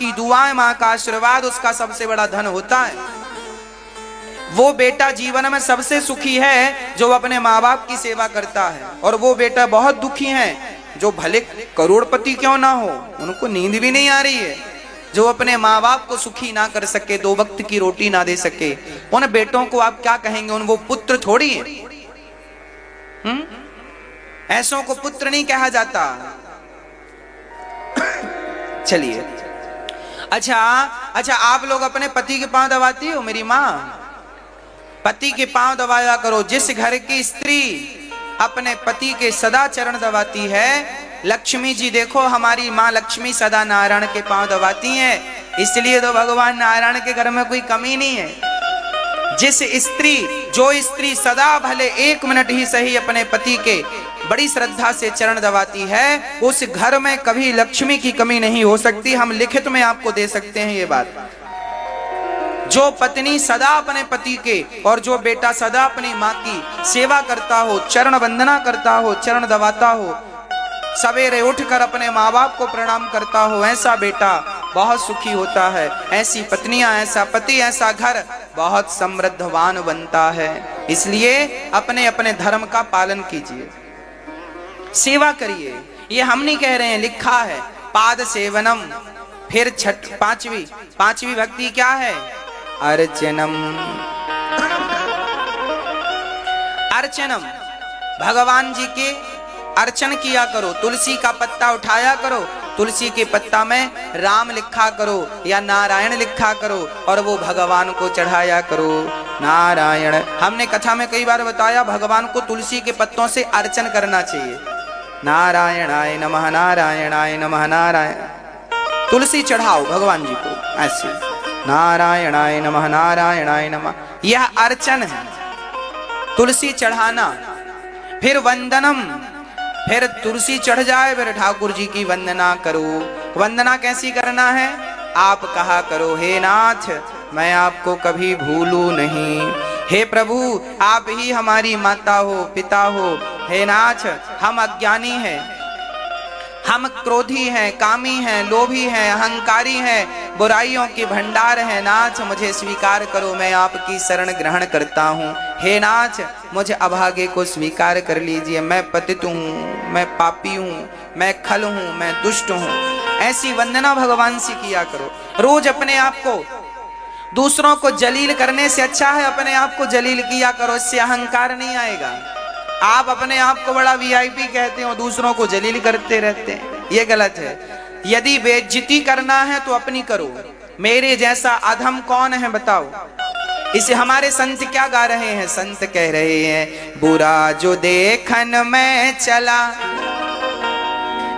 की दुआएं, माँ का आशीर्वाद उसका सबसे बड़ा धन होता है। वो बेटा जीवन में सबसे सुखी है जो अपने माँ बाप की सेवा करता है, और वो बेटा बहुत दुखी है जो भले करोड़पति क्यों ना हो, उनको नींद भी नहीं आ रही है, जो अपने माँ बाप को सुखी ना कर सके, 2 वक्त की रोटी ना दे सके। उन बेटों को आप क्या कहेंगे? उन वो पुत्र थोड़ी है। ऐसों को पुत्र नहीं कहा जाता। चलिए, अच्छा, आप लोग अपने पति के पांव दबाती हो? मेरी माँ, पति के पांव दबाया करो। जिस घर की स्त्री अपने पति के सदा चरण दबाती है, लक्ष्मी जी देखो, हमारी माँ लक्ष्मी सदा नारायण के पांव दबाती हैं, इसलिए तो भगवान नारायण के घर में कोई कमी नहीं है। जो स्त्री सदा भले 1 मिनट ही सही अपने पति के बड़ी श्रद्धा से चरण दबाती है, उस घर में कभी लक्ष्मी की कमी नहीं हो सकती। हम लिखित में आपको दे सकते हैं ये बात। जो पत्नी सदा अपने पति के और जो बेटा सदा अपनी माँ की सेवा करता हो, चरण वंदना करता हो, चरण दबाता हो, सवेरे उठकर अपने माँ बाप को प्रणाम करता हो, ऐसा बेटा बहुत सुखी होता है। ऐसी पत्नियां, ऐसा पति, ऐसा घर बहुत समृद्धवान बनता है। इसलिए अपने अपने धर्म का पालन कीजिए, सेवा करिए। ये हम नहीं कह रहे हैं, लिखा है पाद सेवनम। फिर पांचवी भक्ति क्या है? अर्चनम। अर्चनम, भगवान जी के अर्चन किया करो। तुलसी का पत्ता उठाया करो, तुलसी के पत्ता में राम लिखा करो या नारायण लिखा करो और वो भगवान को चढ़ाया करो। नारायण, हमने कथा में कई बार बताया, भगवान को तुलसी के पत्तों से अर्चन करना चाहिए। नारायणाय नमः, नारायणाय नमः, नारायण। तुलसी चढ़ाओ भगवान जी को ऐसे, नारायणाय नमः, नारायणाय नमः। यह अर्चन है, तुलसी चढ़ाना। फिर वंदनम, फिर तुलसी चढ़ जाए फिर ठाकुर जी की वंदना करो। वंदना कैसी करना है? आप कहा करो, हे नाथ मैं आपको कभी भूलूं नहीं, हे प्रभु आप ही हमारी माता हो, पिता हो। हे नाथ, हम अज्ञानी हैं, हम क्रोधी हैं, कामी हैं, लोभी हैं, अहंकारी हैं, बुराइयों की भंडार है। नाथ मुझे स्वीकार करो, मैं आपकी शरण ग्रहण करता हूँ। हे नाथ, मुझे अभागे को स्वीकार कर लीजिए, मैं पतित हूँ, मैं पापी हूँ, मैं खल हूँ, मैं दुष्ट हूँ। ऐसी वंदना भगवान से किया करो। रोज अपने आप को, दूसरों को जलील करने से अच्छा है अपने आप को जलील किया करो, इससे अहंकार नहीं आएगा। आप अपने आप को बड़ा वीआईपी कहते हो, दूसरों को जलील करते रहते हैं, ये गलत है। यदि बेइज्जती करना है तो अपनी करो। मेरे जैसा अधम कौन है बताओ? इसे हमारे संत क्या गा रहे हैं? संत कह रहे हैं, बुरा जो देखन में चला,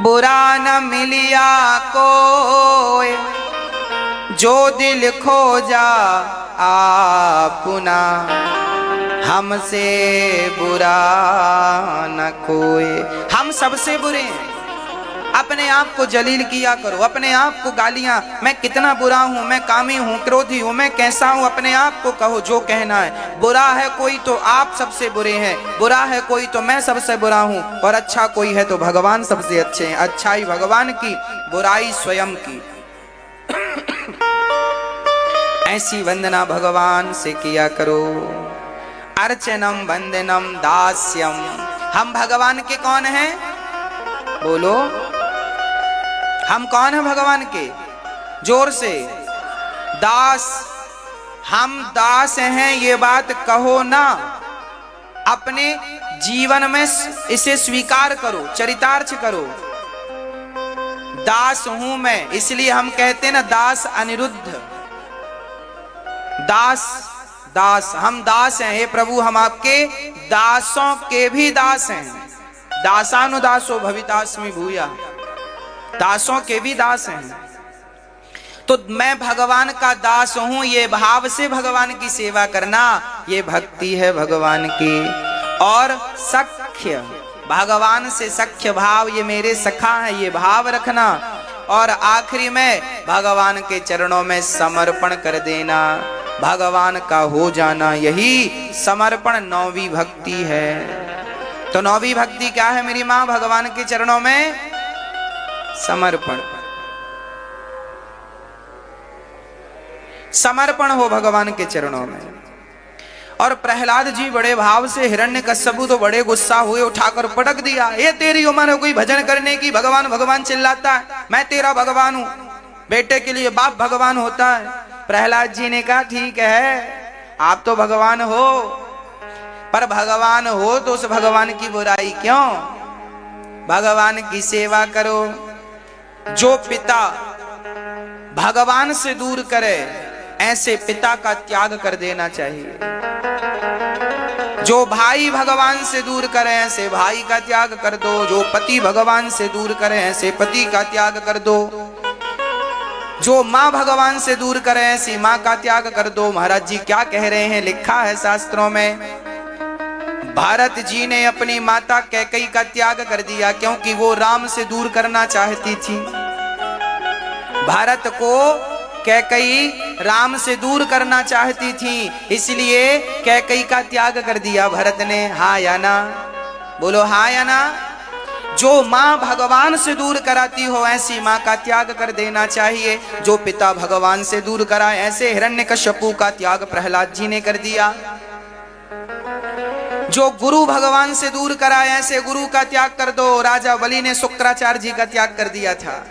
बुरा न मिलिया कोई, जो दिल खोजा आपुना, हमसे बुरा न कोई। हम सबसे बुरे हैं, अपने आप को जलील किया करो। अपने आप को गालियां, मैं कितना बुरा हूं, मैं कामी हूं, क्रोधी हूं, मैं कैसा हूं, अपने आप को कहो जो कहना है। बुरा है कोई तो आप सबसे बुरे हैं, बुरा है कोई तो मैं सबसे बुरा हूं, और अच्छा कोई है तो भगवान सबसे अच्छे हैं। अच्छाई भगवान की, बुराई स्वयं की। ऐसी वंदना भगवान से किया करो। अर्चनम वंदनम दास्यम। हम भगवान के कौन हैं? बोलो, हम कौन हैं भगवान के? जोर से। दास। हम दास हैं, ये बात कहो ना, अपने जीवन में इसे स्वीकार करो, चरितार्थ करो। दास हूं मैं, इसलिए हम कहते हैं ना, दास अनिरुद्ध। दास, दास, हम दास हैं। हे प्रभु, हम आपके दासों के भी दास हैं। दासानुदासो भवितास्मि भूया, दासों के भी दास हैं। तो मैं भगवान का दास हूं, ये भाव से भगवान की सेवा करना, ये भक्ति है भगवान की। और सख्य, भगवान से सख्य भाव, ये मेरे सखा है, ये भाव रखना। और आखिरी में भगवान के चरणों में समर्पण कर देना, भगवान का हो जाना, यही समर्पण 9वीं भक्ति है। तो 9वीं भक्ति क्या है मेरी माँ? भगवान के चरणों में समर्पण। समर्पण हो भगवान के चरणों में। और प्रहलाद जी बड़े भाव से, हिरण्यकश्यपु तो बड़े गुस्सा हुए, उठाकर पटक दिया, ये तेरी उम्र है कोई भजन करने की, भगवान भगवान चिल्लाता है, मैं तेरा भगवान हूं। बेटे के लिए बाप भगवान होता है। प्रहलाद जी ने कहा ठीक है आप तो भगवान हो, पर भगवान हो तो उस भगवान की बुराई क्यों, भगवान की सेवा करो। जो पिता भगवान से दूर करे ऐसे पिता का त्याग कर देना चाहिए। जो भाई भगवान से दूर करे ऐसे भाई का त्याग कर दो। जो पति भगवान से दूर करे ऐसे पति का त्याग कर दो। जो माँ भगवान से दूर करे ऐसी माँ का त्याग कर दो। महाराज जी क्या कह रहे हैं, लिखा है शास्त्रों में, भारत जी ने अपनी माता कैकेयी का त्याग कर दिया क्योंकि वो राम से दूर करना चाहती थी। भारत को कैकेयी राम से दूर करना चाहती थी, इसलिए कैकेयी का त्याग कर दिया भरत ने। हाँ या ना, बोलो हाँ या ना। जो माँ भगवान से दूर कराती हो ऐसी माँ का त्याग कर देना चाहिए। जो पिता भगवान से दूर कराए ऐसे हिरण्यकश्यपु का त्याग प्रहलाद जी ने कर दिया। जो गुरु भगवान से दूर कराए ऐसे गुरु का त्याग कर दो। राजा बलि ने शुक्राचार्य जी का त्याग कर दिया था,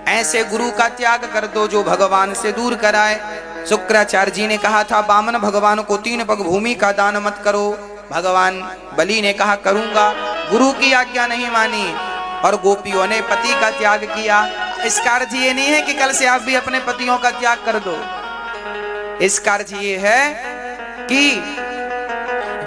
ऐसे गुरु का त्याग कर दो जो भगवान से दूर कराए। शुक्राचार्य जी ने कहा था बामन भगवान को 3 पग भूमि का दान मत करो। भगवान बलि ने कहा करूंगा, गुरु की आज्ञा नहीं मानी और गोपियों ने पति का त्याग किया। इसका अर्थ ये नहीं है कि कल से आप भी अपने पतियों का त्याग कर दो। इसका अर्थ ये है कि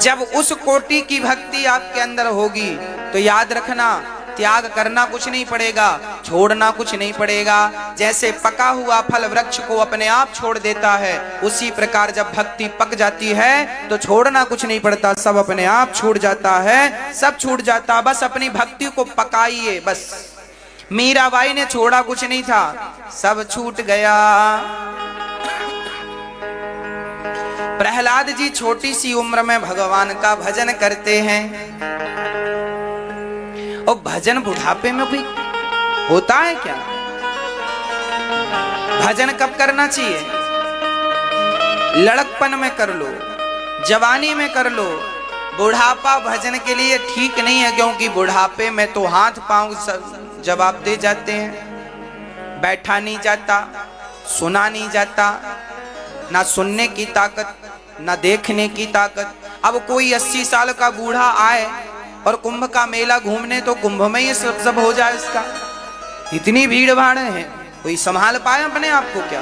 जब उस कोटि की भक्ति आपके अंदर होगी तो याद रखना त्याग करना कुछ नहीं पड़ेगा, छोड़ना कुछ नहीं पड़ेगा। जैसे पका हुआ फल वृक्ष को अपने आप छोड़ देता है, उसी प्रकार जब भक्ति पक जाती है तो छोड़ना कुछ नहीं पड़ता, सब अपने आप छूट जाता है, सब छूट जाता। बस अपनी भक्ति को पकाइए बस। मीराबाई ने छोड़ा कुछ नहीं था, सब छूट गया। प्रहलाद जी छोटी सी उम्र में भगवान का भजन करते हैं। और भजन बुढ़ापे में कोई होता है क्या? भजन कब करना चाहिए? लड़कपन में कर लो, जवानी में कर लो। बुढ़ापा भजन के लिए ठीक नहीं है, क्योंकि बुढ़ापे में तो हाथ पांव जवाब दे जाते हैं, बैठा नहीं जाता, सुना नहीं जाता, ना सुनने की ताकत ना देखने की ताकत। अब कोई 80 साल का बूढ़ा आए और कुंभ का मेला घूमने, तो कुंभ में ये सब हो जाए इसका। इतनी भीड़ भाड़ है, कोई संभाल पाए अपने आप को क्या?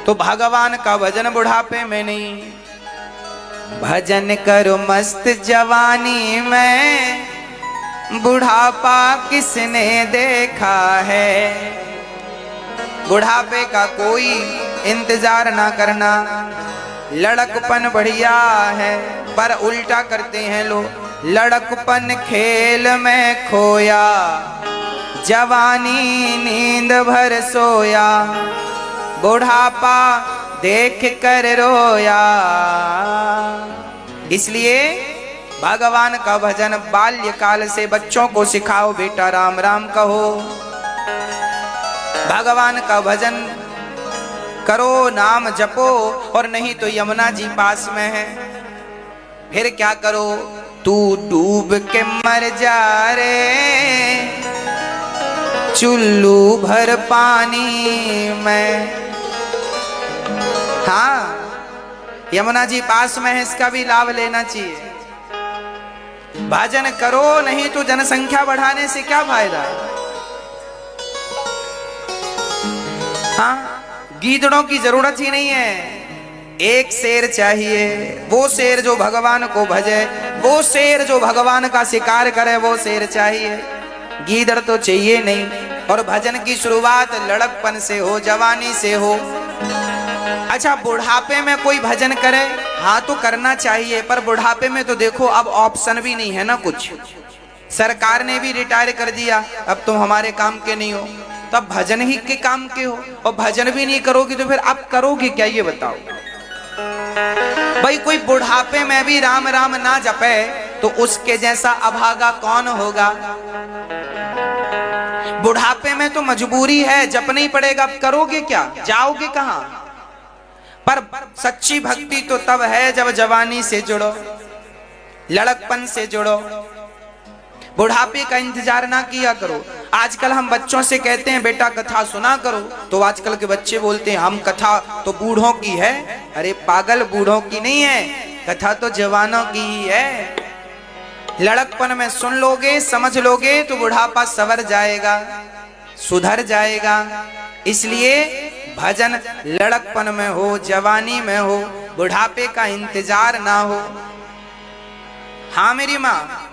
तो भगवान का भजन बुढ़ापे में नहीं। भजन करो मस्त जवानी में, बुढ़ापा किसने देखा है। बुढ़ापे का कोई इंतजार ना करना, लड़कपन बढ़िया है। पर उल्टा करते हैं लोग, लड़कपन खेल में खोया, जवानी नींद भर सोया, बुढ़ापा देख कर रोया। इसलिए भगवान का भजन बाल्यकाल से बच्चों को सिखाओ, बेटा राम राम कहो, भगवान का भजन करो, नाम जपो। और नहीं तो यमुना जी पास में है, फिर क्या करो, तू डूब के मर जा रे चुल्लू भर पानी में। हाँ, यमुना जी पास में है, इसका भी लाभ लेना चाहिए। भजन करो, नहीं तो जनसंख्या बढ़ाने से क्या फायदा है। हाँ, गीदड़ों की जरूरत ही नहीं है, एक शेर चाहिए। वो शेर जो भगवान को भजे, वो शेर जो भगवान का शिकार करे, वो शेर चाहिए, गीदड़ तो चाहिए नहीं। और भजन की शुरुआत लड़कपन से हो, जवानी से हो। अच्छा, बुढ़ापे में कोई भजन करे, हाँ तो करना चाहिए, पर बुढ़ापे में तो देखो अब ऑप्शन भी नहीं है ना कुछ। सरकार ने भी रिटायर कर दिया, अब तुम हमारे काम के नहीं हो, तब भजन ही के काम के हो। और भजन भी नहीं करोगे तो फिर अब करोगे क्या, ये बताओ भाई। कोई बुढ़ापे में भी राम राम ना जपे तो उसके जैसा अभागा कौन होगा। बुढ़ापे में तो मजबूरी है, जपना ही पड़ेगा, अब करोगे क्या, जाओगे कहां। पर सच्ची भक्ति तो तब है जब जवानी से जुड़ो, लड़कपन से जुड़ो, बुढ़ापे का इंतजार ना किया करो। आजकल हम बच्चों से कहते हैं बेटा कथा सुना करो, तो आजकल के बच्चे बोलते हैं हम कथा तो बूढ़ों की है। अरे पागल, बूढ़ों की नहीं है, कथा तो जवानों की ही है। लड़कपन में सुन लोगे, समझ लोगे तो बुढ़ापा सवर जाएगा, सुधर जाएगा। इसलिए भजन लड़कपन में हो, जवानी में हो, बुढ़ापे का इंतजार ना हो। हाँ मेरी माँ,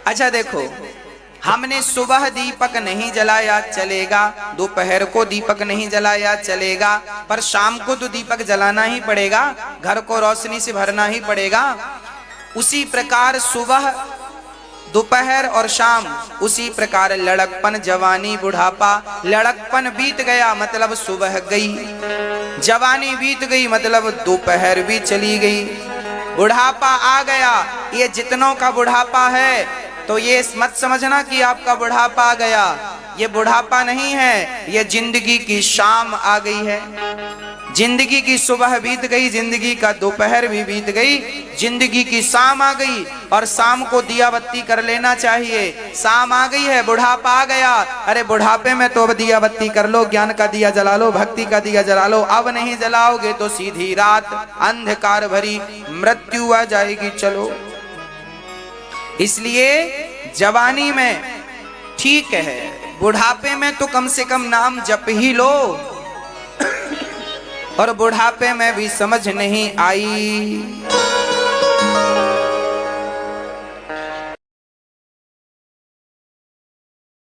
अच्छा देखो, हमने सुबह दीपक नहीं जलाया चलेगा, दोपहर को दीपक नहीं जलाया चलेगा, पर शाम को तो दीपक जलाना ही पड़ेगा, घर को रोशनी से भरना ही पड़ेगा। उसी प्रकार सुबह, दोपहर और शाम, उसी प्रकार लड़कपन, जवानी, बुढ़ापा। लड़कपन बीत गया मतलब सुबह गई, जवानी बीत गई मतलब दोपहर भी चली गई, बुढ़ापा आ गया। ये जितनों का बुढ़ापा है तो ये मत समझना कि आपका बुढ़ापा आ गया, ये बुढ़ापा नहीं है, ये जिंदगी की शाम आ गई है। जिंदगी की सुबह बीत गई, जिंदगी का दोपहर भी बीत गई, जिंदगी की शाम आ गई, और शाम को दिया बत्ती कर लेना चाहिए। शाम आ गई है, बुढ़ापा आ गया। अरे बुढ़ापे में तो अब दिया बत्ती कर लो, ज्ञान का दिया जला लो, भक्ति का दिया जला लो। अब नहीं जलाओगे तो सीधी रात अंधकार भरी मृत्यु आ जाएगी। चलो, इसलिए जवानी में ठीक है, बुढ़ापे में तो कम से कम नाम जप ही लो। और बुढ़ापे में भी समझ नहीं आई